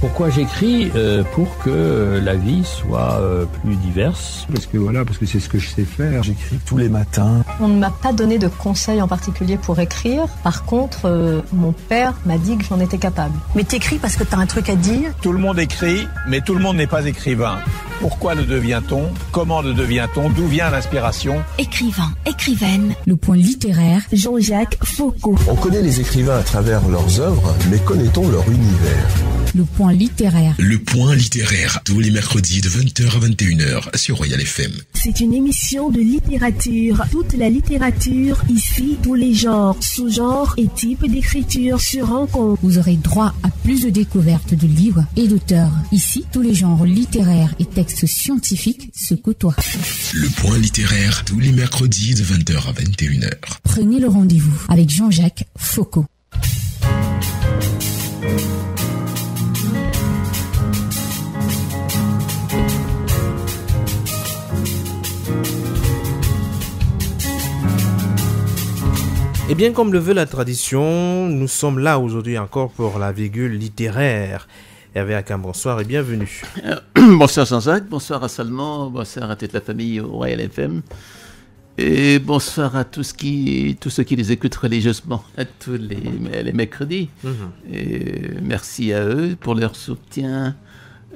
Pourquoi j'écris? Pour que la vie soit plus diverse. Parce que c'est ce que je sais faire. J'écris tous les matins. On ne m'a pas donné de conseils en particulier pour écrire. Par contre, mon père m'a dit que j'en étais capable. Mais t'écris parce que t'as un truc à dire? Tout le monde écrit, mais tout le monde n'est pas écrivain. Pourquoi le devient-on? Comment le devient-on? D'où vient l'inspiration? Écrivain, écrivaine. Le point littéraire, Jean-Jacques Foucault. On connaît les écrivains à travers leurs œuvres, mais connaît-on leur univers? Le point littéraire. Le point littéraire, tous les mercredis de 20h à 21h sur Royal FM. C'est une émission de littérature. Toute la littérature, ici, tous les genres, sous-genres et types d'écriture se rencontrent. Vous aurez droit à plus de découvertes de livres et d'auteurs. Ici, tous les genres littéraires et textes scientifiques se côtoient. Le point littéraire, tous les mercredis de 20h à 21h. Prenez le rendez-vous avec Jean-Jacques Foucault. Et bien comme le veut la tradition, nous sommes là aujourd'hui encore pour la virgule littéraire. Hervé Akam, bonsoir et bienvenue. Bonsoir Jean-Jacques, bonsoir à Salman, bonsoir à toute la famille au Royal FM. Et bonsoir à tous ceux qui les écoutent religieusement, à tous les mercredis. Et merci à eux pour leur soutien,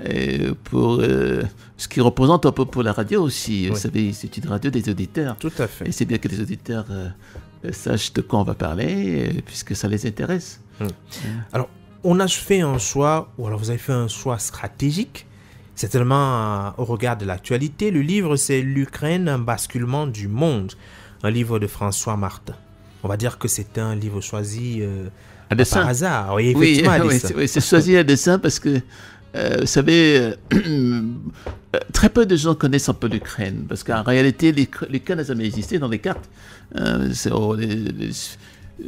et pour ce qui représente un peu pour la radio aussi. Oui. Vous savez, c'est une radio des auditeurs. Tout à fait. Et c'est bien que les auditeurs sachent de quoi on va parler, puisque ça les intéresse. Alors, on a fait un choix, ou alors vous avez fait un choix stratégique, certainement au regard de l'actualité. Le livre, c'est L'Ukraine, un basculement du monde, un livre de François Martin. On va dire que c'est un livre choisi par hasard. Oui, effectivement, oui, c'est choisi à dessein parce que, vous savez, très peu de gens connaissent un peu l'Ukraine, parce qu'en réalité, l'Ukraine n'a jamais existé dans les cartes.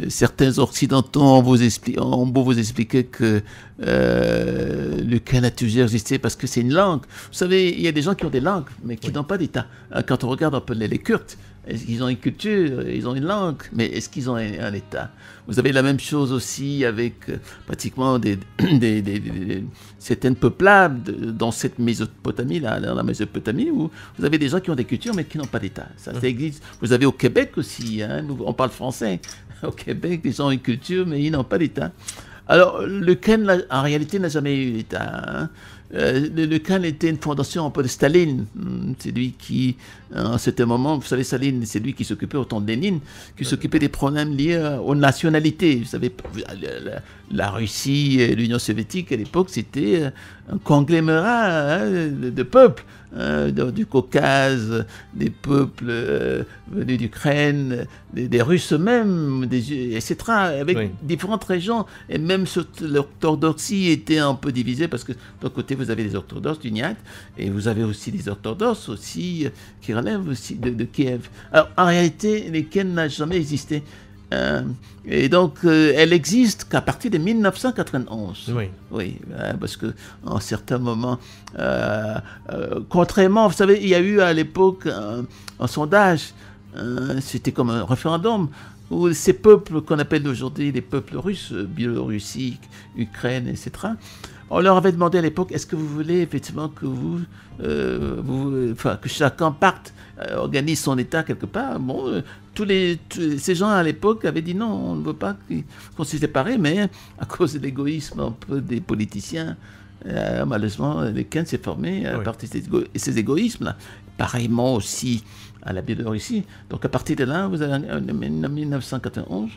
Certains occidentaux ont beau vous expliquer que l'Ukraine a toujours existé parce que c'est une langue. Vous savez, il y a des gens qui ont des langues, mais qui n'ont pas d'État. Quand on regarde un peu les Kurdes, ils ont une culture, ils ont une langue, mais est-ce qu'ils ont un État? Vous avez la même chose aussi avec pratiquement certaines peuplades dans cette Mésopotamie, dans la Mésopotamie, où vous avez des gens qui ont des cultures, mais qui n'ont pas d'État. Ça existe. Vous avez au Québec aussi, on parle français. Au Québec, les gens ont une culture, mais ils n'ont pas d'État. Alors, l'Ukraine, en réalité, n'a jamais eu d'État. L'Ukraine était une fondation un peu de Staline. C'est lui qui, à un certain moment, vous savez, Staline, c'est lui qui s'occupait, au temps de Lénine, qui s'occupait des problèmes liés aux nationalités. Vous savez, la Russie et l'Union soviétique, à l'époque, c'était un conglomérat de peuples. Du Caucase, des peuples venus d'Ukraine, des Russes eux-mêmes, etc., avec différentes régions. Et même l'orthodoxie était un peu divisée, parce que d'un côté, vous avez les orthodoxes du Niat, et vous avez aussi les orthodoxes aussi, qui relèvent aussi de Kiev. Alors, en réalité, l'Ukraine n'a jamais existé. Et donc, elle existe qu'à partir de 1991. Oui, parce qu'à un certain moment, contrairement, vous savez, il y a eu à l'époque un sondage, c'était comme un référendum, où ces peuples qu'on appelle aujourd'hui les peuples russes, Biélorussie, Ukraine, etc., on leur avait demandé à l'époque, est-ce que vous voulez effectivement que que chacun parte, organise son État quelque part? Bon, tous ces gens à l'époque avaient dit non, on ne veut pas qu'on se sépare, mais à cause de l'égoïsme un peu des politiciens, malheureusement, l'Ukraine s'est formé à partir de ces égoïsmes-là. Pareillement aussi à la Biélorussie. Donc à partir de là, vous avez en 1991,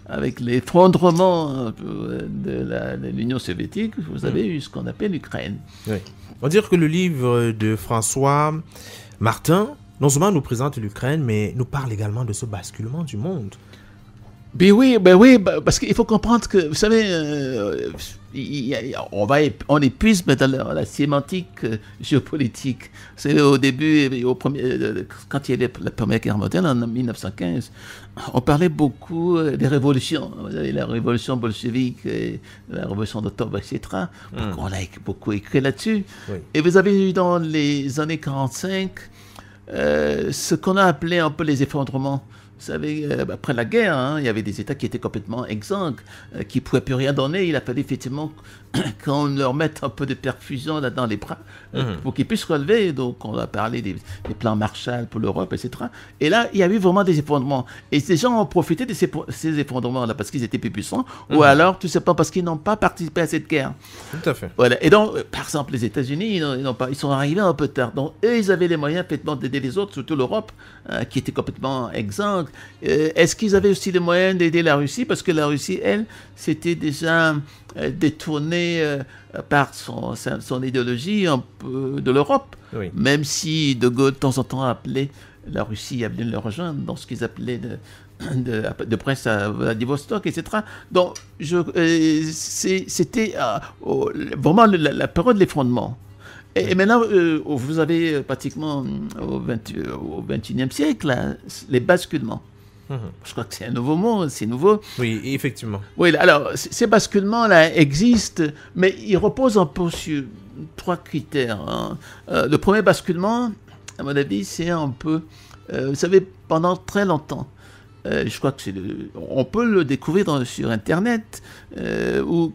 avec l'effondrement de l'Union soviétique, vous avez eu ce qu'on appelle l'Ukraine. Oui. On dirait que le livre de François Martin, non seulement nous présente l'Ukraine, mais nous parle également de ce basculement du monde. Ben oui, parce qu'il faut comprendre que, vous savez, on épuise dans la sémantique géopolitique. C'est au début, quand il y a eu la Première Guerre mondiale, en 1915, on parlait beaucoup des révolutions. Vous avez la révolution bolchevique, la révolution d'octobre, etc. On a beaucoup écrit là-dessus. Oui. Et vous avez eu dans les années 45 ce qu'on a appelé un peu les effondrements. Vous savez, après la guerre, hein, il y avait des États qui étaient complètement exsangues, qui ne pouvaient plus rien donner. Il a fallu effectivement qu'on leur mette un peu de perfusion là dans les bras pour qu'ils puissent relever. Donc, on a parlé des plans Marshall pour l'Europe, etc. Et là, il y a eu vraiment des effondrements. Et ces gens ont profité de ces effondrements-là parce qu'ils étaient plus puissants, ou alors tout simplement parce qu'ils n'ont pas participé à cette guerre. Tout à fait. Voilà. Et donc, par exemple, les États-Unis, ils sont arrivés un peu tard. Donc, eux, ils avaient les moyens effectivement d'aider les autres, surtout l'Europe, qui était complètement exsangue. Est-ce qu'ils avaient aussi les moyens d'aider la Russie? Parce que la Russie, elle, s'était déjà détournée par son idéologie un peu de l'Europe. Oui. Même si De Gaulle, de temps en temps, appelait la Russie à venir le rejoindre dans ce qu'ils appelaient de presse à Vladivostok, etc. Donc, c'était vraiment la période de l'effondrement. Et maintenant, vous avez pratiquement au XXIe siècle là, les basculements. Je crois que c'est un nouveau mot, c'est nouveau. Oui, effectivement. Oui, alors, ces basculements-là existent, mais ils reposent un peu sur 3 critères. Hein. Le premier basculement, à mon avis, c'est un peu... vous savez, pendant très longtemps, je crois que on peut le découvrir sur Internet, où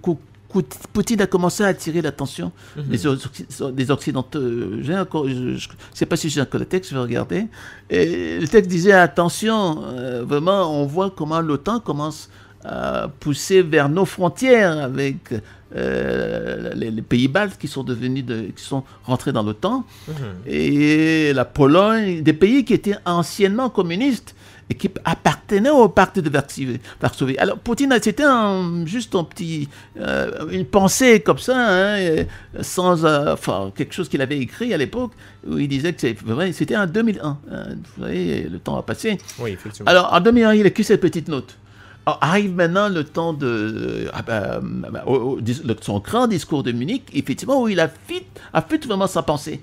Poutine a commencé à attirer l'attention des Occidentaux. Je ne sais pas si j'ai encore le texte, je vais regarder. Et le texte disait, attention, vraiment, on voit comment l'OTAN commence à pousser vers nos frontières avec les pays baltes qui sont rentrés dans l'OTAN, et la Pologne, des pays qui étaient anciennement communistes, et qui appartenait au pacte de Varsovie. Alors, Poutine, c'était juste une pensée comme ça, hein, sans quelque chose qu'il avait écrit à l'époque, où il disait que c'était en 2001. Hein, vous voyez, le temps a passé. Oui, effectivement. Alors, en 2001, il a écrit cette petite note. Alors, arrive maintenant le temps de son grand discours de Munich, effectivement, où il affûte vraiment sa pensée,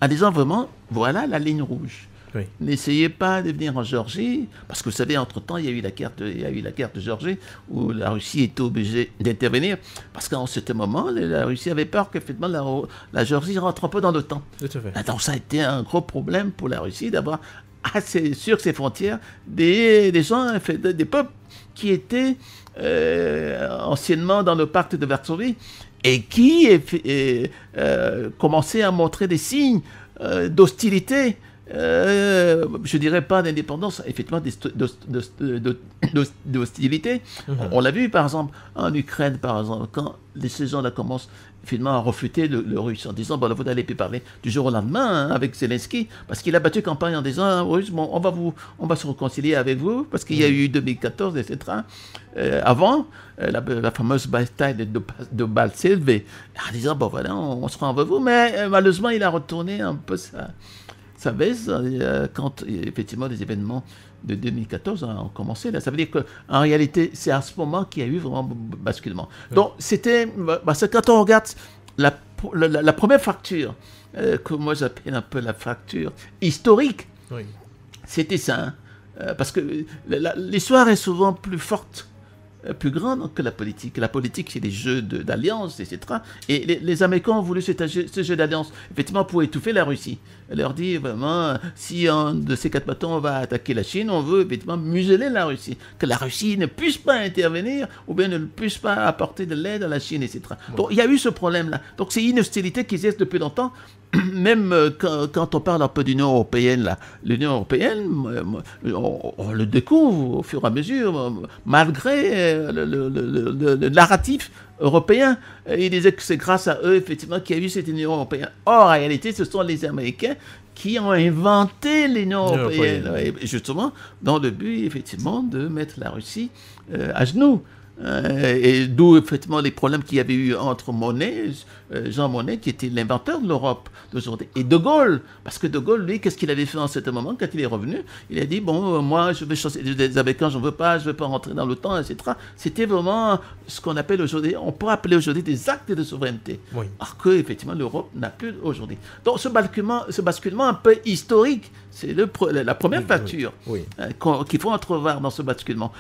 en disant vraiment, voilà la ligne rouge. Oui. N'essayez pas de venir en Géorgie, parce que vous savez, entre-temps, il y a eu la guerre de Géorgie, où la Russie était obligée d'intervenir, parce qu'en ce moment, la Russie avait peur qu'effectivement la Géorgie rentre un peu dans l'OTAN. Donc ça a été un gros problème pour la Russie d'avoir sur ses frontières des gens, des peuples qui étaient anciennement dans le pacte de Varsovie, et qui commençaient à montrer des signes d'hostilité. Je dirais pas d'indépendance, effectivement d'hostilité. On l'a vu par exemple en Ukraine, par exemple, quand ces gens-là commencent finalement à refuter le russe en disant bon, là, vous n'allez plus parler du jour au lendemain avec Zelensky, parce qu'il a battu campagne en disant russe, bon, on va se réconcilier avec vous, parce qu'il y a eu 2014, etc. Avant la fameuse bataille de Baltselve, en disant bon voilà, on sera envers vous, mais malheureusement il a retourné un peu ça baisse quand effectivement les événements de 2014 ont commencé. Là. Ça veut dire qu'en réalité, c'est à ce moment qu'il y a eu vraiment basculement. Donc, c'est quand on regarde la première fracture, que moi j'appelle un peu la fracture historique, c'était ça. Hein, parce que l'histoire est souvent plus forte, plus grande que la politique. La politique, c'est des jeux d'alliance, etc. Et les Américains ont voulu ce jeu d'alliance, effectivement, pour étouffer la Russie. Elle leur dit vraiment, si un de ces 4 bâtons va attaquer la Chine, on veut effectivement museler la Russie. Que la Russie ne puisse pas intervenir, ou bien ne puisse pas apporter de l'aide à la Chine, etc. Donc, il y a eu ce problème-là. Donc, c'est une hostilité qui existe depuis longtemps. Même quand on parle un peu d'Union européenne, là, l'Union européenne, on le découvre au fur et à mesure, malgré le narratif européen. Il disait que c'est grâce à eux, effectivement, qu'il y a eu cette Union européenne. Or, en réalité, ce sont les Américains qui ont inventé l'Union européenne. Et justement, dans le but, effectivement, de mettre la Russie à genoux. Et d'où effectivement les problèmes qu'il y avait eu entre Jean Monnet, qui était l'inventeur de l'Europe d'aujourd'hui, et De Gaulle, parce que De Gaulle, lui, qu'est-ce qu'il avait fait en ce moment quand il est revenu? Il a dit bon, moi je vais chasser les Américains, je ne veux pas rentrer dans l'OTAN, etc. C'était vraiment ce qu'on appelle aujourd'hui, on peut appeler aujourd'hui des actes de souveraineté, alors que effectivement l'Europe n'a plus aujourd'hui. Donc ce basculement un peu historique, c'est la première facture qu'il faut entrevoir dans ce basculement.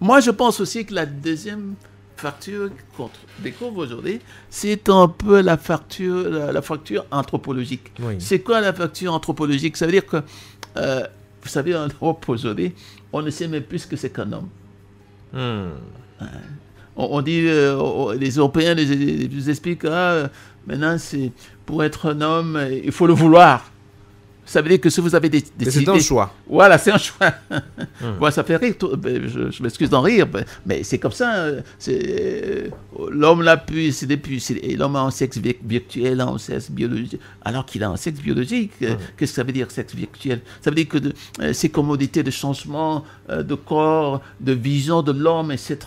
Moi, je pense aussi que la deuxième fracture qu'on découvre aujourd'hui, c'est un peu la fracture anthropologique. C'est quoi la fracture anthropologique? Ça veut dire que vous savez, en Europe aujourd'hui, on ne sait même plus ce que c'est qu'un homme. On dit, les Européens nous expliquent, maintenant, pour être un homme, il faut le vouloir. Ça veut dire que si vous avez des c'est un choix. Voilà, c'est un choix. Bon, ça fait rire. Je m'excuse d'en rire, mais c'est comme ça. L'homme l'a pu, l'homme a un sexe virtuel, un sexe biologique, alors qu'il a un sexe biologique. Qu'est-ce que ça veut dire, sexe virtuel? Ça veut dire que ces commodités de changement de corps, de vision de l'homme, etc.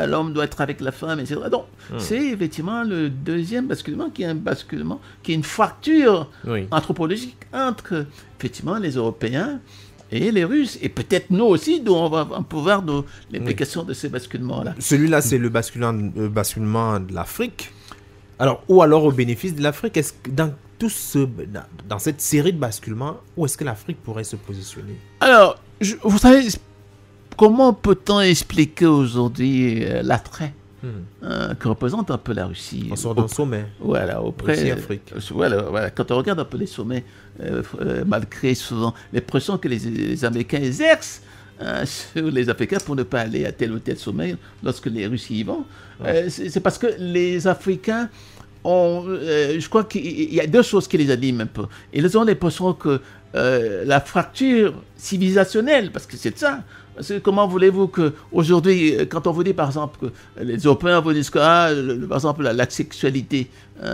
L'homme doit être avec la femme, etc. Donc, c'est effectivement le deuxième basculement qui est un basculement, qui est une fracture anthropologique entre effectivement les Européens et les Russes, et peut-être nous aussi, dont on va pouvoir de l'implication de ces basculements-là. Celui-là, c'est le basculement de l'Afrique. Alors, ou alors au bénéfice de l'Afrique, est-ce que dans cette série de basculements, où est-ce que l'Afrique pourrait se positionner? Alors, vous savez, comment peut-on expliquer aujourd'hui l'attrait que représente un peu la Russie? On sort d'un sommet. Voilà, auprès Russie-Afrique. Voilà, quand on regarde un peu les sommets, malgré souvent les pressions que les Américains exercent sur les Africains pour ne pas aller à tel ou tel sommet lorsque les Russes y vont, c'est parce que les Africains je crois qu'il y a deux choses qui les animent un peu. Ils ont l'impression que la fracture civilisationnelle, parce que c'est ça. Parce que comment voulez-vous qu'aujourd'hui, quand on vous dit par exemple que les Européens vous disent que par exemple la sexualité,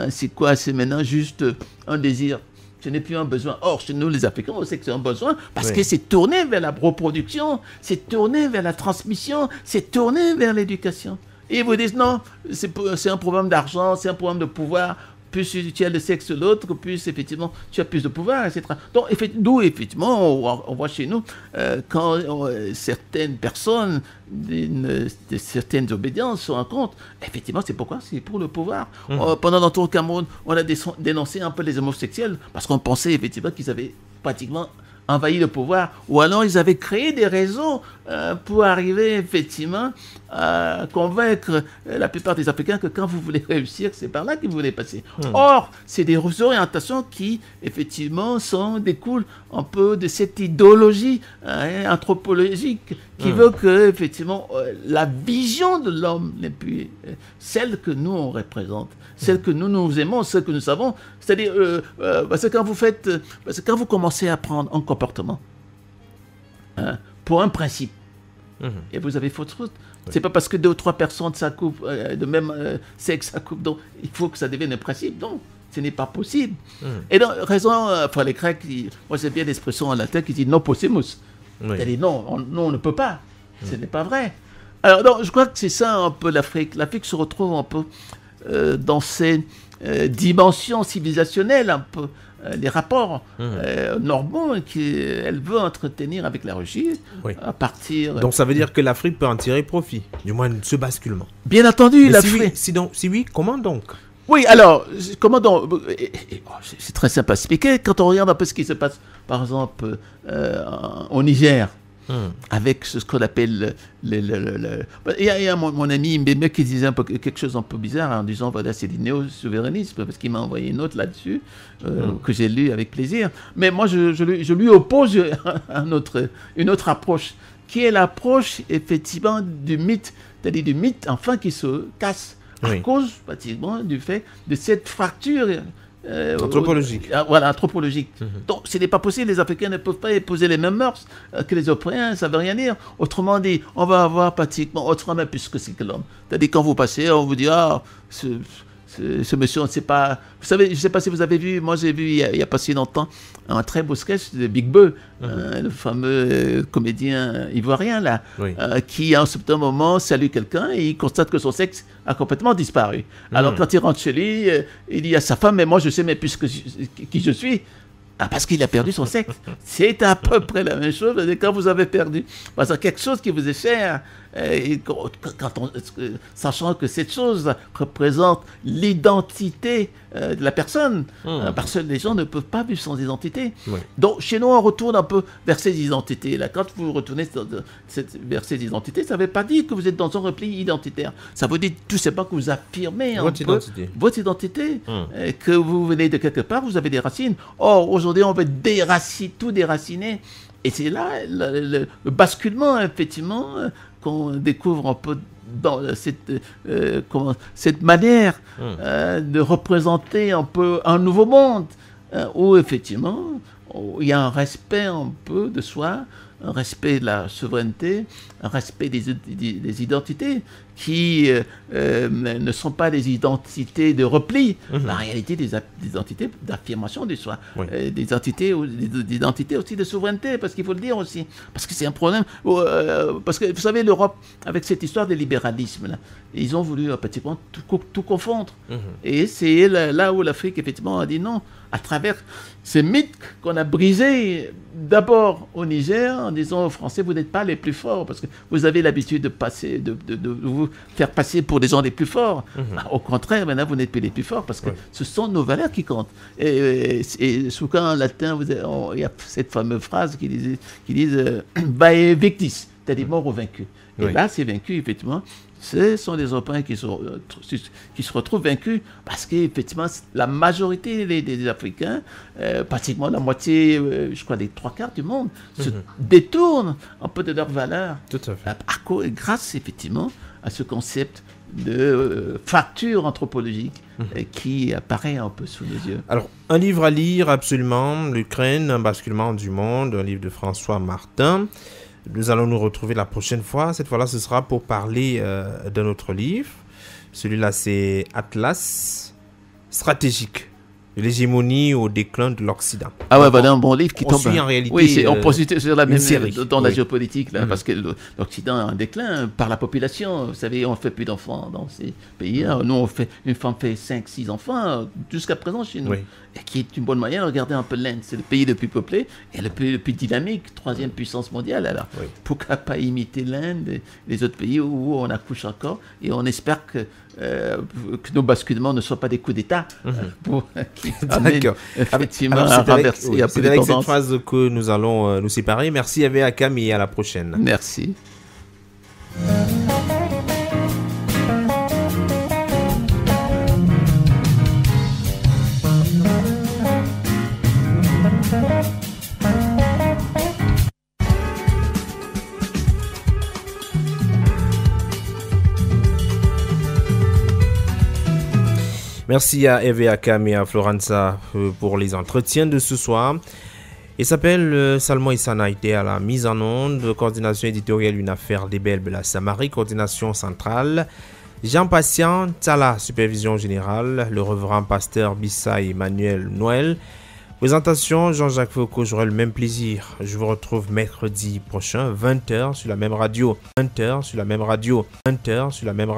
c'est quoi? C'est maintenant juste un désir. Ce n'est plus un besoin. Or, chez nous, les Africains, on sait que c'est un besoin parce que c'est tourné vers la reproduction, c'est tourné vers la transmission, c'est tourné vers l'éducation. Et ils vous disent non, c'est un problème d'argent, c'est un problème de pouvoir. Plus tu as le sexe de l'autre, plus effectivement tu as plus de pouvoir, etc. Donc, d'où effectivement, on voit chez nous, quand certaines personnes de certaines obédiences se rendent compte, effectivement, c'est pourquoi? C'est pour le pouvoir. Pendant notre tour au Cameroun, on a dénoncé un peu les homosexuels parce qu'on pensait effectivement qu'ils avaient pratiquement envahi le pouvoir, ou alors ils avaient créé des réseaux pour arriver effectivement à convaincre la plupart des Africains que quand vous voulez réussir, c'est par là que vous voulez passer. Or, c'est des orientations qui effectivement découlent un peu de cette idéologie anthropologique qui veut que effectivement la vision de l'homme n'est plus celle que nous on représente, celle que nous aimons, celle que nous savons. C'est-à-dire parce que quand vous commencez à prendre un comportement pour un principe, et vous avez faute route. C'est pas parce que 2 ou 3 personnes s'accouplent de même sexe s'accouplent, donc il faut que ça devienne un principe. Non, ce n'est pas possible. Et donc, les Grecs, moi j'aime bien l'expression en latin qui dit non possemus. C'est-à-dire non, on ne peut pas. Ce n'est pas vrai. Alors, donc, je crois que c'est ça un peu l'Afrique. L'Afrique se retrouve un peu dans ces dimensions civilisationnelles, un peu. Les rapports normaux qu'elle veut entretenir avec la Russie à partir... Donc ça veut dire que l'Afrique peut en tirer profit, du moins de ce basculement. Bien entendu, l'Afrique... Si oui, comment donc? Oui, alors, comment donc? C'est très simple à expliquer. Quand on regarde un peu ce qui se passe, par exemple, au Niger, avec ce qu'on appelle il y a mon ami Mbembe qui disait quelque chose un peu bizarre en disant voilà, c'est du néo-souverainisme, parce qu'il m'a envoyé une note là-dessus que j'ai lu avec plaisir. Mais moi je lui oppose une autre approche qui est l'approche effectivement du mythe, c'est-à-dire du mythe enfin qui se casse à cause pratiquement du fait de cette fracture anthropologique. Voilà, anthropologique. Donc, ce n'est pas possible. Les Africains ne peuvent pas épouser les mêmes mœurs que les Européens. Ça ne veut rien dire. Autrement dit, on va avoir pratiquement autrement plus que c'est que l'homme. C'est-à-dire, quand vous passez, on vous dit, ce monsieur, on ne sait pas... Vous savez, je ne sais pas si vous avez vu, moi j'ai vu il n'y a pas si longtemps, un très beau sketch de Big Beu, le fameux comédien ivoirien, là, qui, à un certain moment, salue quelqu'un et il constate que son sexe a complètement disparu. Alors, quand il rentre chez lui, il dit à sa femme, mais moi, je sais même plus qui je suis. Parce qu'il a perdu son sexe. C'est à peu près la même chose. Quand vous avez perdu quelque chose qui vous est cher, sachant que cette chose représente l'identité de la personne, parce que les gens ne peuvent pas vivre sans identité. Donc, chez nous, on retourne un peu vers ces identités-là. Quand vous retournez vers ces identités, ça ne veut pas dire que vous êtes dans un repli identitaire. Ça veut dire tout simplement que vous affirmez votre identité, que vous venez de quelque part, vous avez des racines. Or, aujourd'hui, on veut tout déraciner Et c'est là le basculement, effectivement, qu'on découvre un peu dans cette manière de représenter un peu un nouveau monde, où effectivement, il y a un respect un peu de soi, un respect de la souveraineté, un respect des identités qui ne sont pas des identités de repli, mais en réalité des identités d'affirmation de soi, des identités aussi de souveraineté, parce qu'il faut le dire aussi, parce que c'est un problème, parce que vous savez, l'Europe, avec cette histoire de libéralisme, là, ils ont voulu pratiquement tout confondre, et c'est là où l'Afrique effectivement a dit non, à travers ces mythes qu'on a brisés d'abord au Niger en disant aux Français, vous n'êtes pas les plus forts parce que vous avez l'habitude de vous faire passer pour des gens les plus forts. Au contraire, maintenant vous n'êtes plus les plus forts parce que ce sont nos valeurs qui comptent. Et souvent en latin, il y a cette fameuse phrase qui dit vae victis, c'est-à-dire mort ou vaincu. Et là, c'est vaincu, effectivement. Ce sont des Européens qui se retrouvent vaincus parce qu'effectivement, la majorité des Africains, pratiquement la moitié, je crois, des 3/4 du monde, se détournent un peu de leurs valeurs. Tout à fait. Grâce, effectivement, à ce concept de fracture anthropologique qui apparaît un peu sous nos yeux. Alors, un livre à lire absolument, l'Ukraine, un basculement du monde, un livre de François Martin. Nous allons nous retrouver la prochaine fois. Cette fois-là, ce sera pour parler d'un autre livre. Celui-là, c'est Atlas stratégique. De l'hégémonie au déclin de l'Occident. Ah ouais, voilà un bon livre qui tombe. En réalité, oui, on pense sur la même série dans la géopolitique, là, parce que l'Occident a un déclin par la population. Vous savez, on ne fait plus d'enfants dans ces pays. Nous, une femme fait 5-6 enfants jusqu'à présent chez nous. Et qui est une bonne moyenne. Regardez un peu l'Inde, c'est le pays le plus peuplé et le pays le plus dynamique, 3e puissance mondiale. Alors, pourquoi pas imiter l'Inde, les autres pays où on accouche encore, et on espère que nos basculements ne soient pas des coups d'État qui amènent effectivement à renverser. C'est avec cette phrase que nous allons nous séparer. Merci Hervé Akam et à la prochaine. Merci. Merci à Hervé Akam et à Florenza pour les entretiens de ce soir. Il s'appelle Salmon Issana, était à la mise en onde, coordination éditoriale Une affaire des Belles la Samari, coordination centrale Jean Patient Tala, supervision générale, le reverend pasteur Bissa Emmanuel Noël. Présentation Jean-Jacques Foucault, j'aurai le même plaisir. Je vous retrouve mercredi prochain, 20h sur la même radio. 20h sur la même radio. 20h sur la même radio.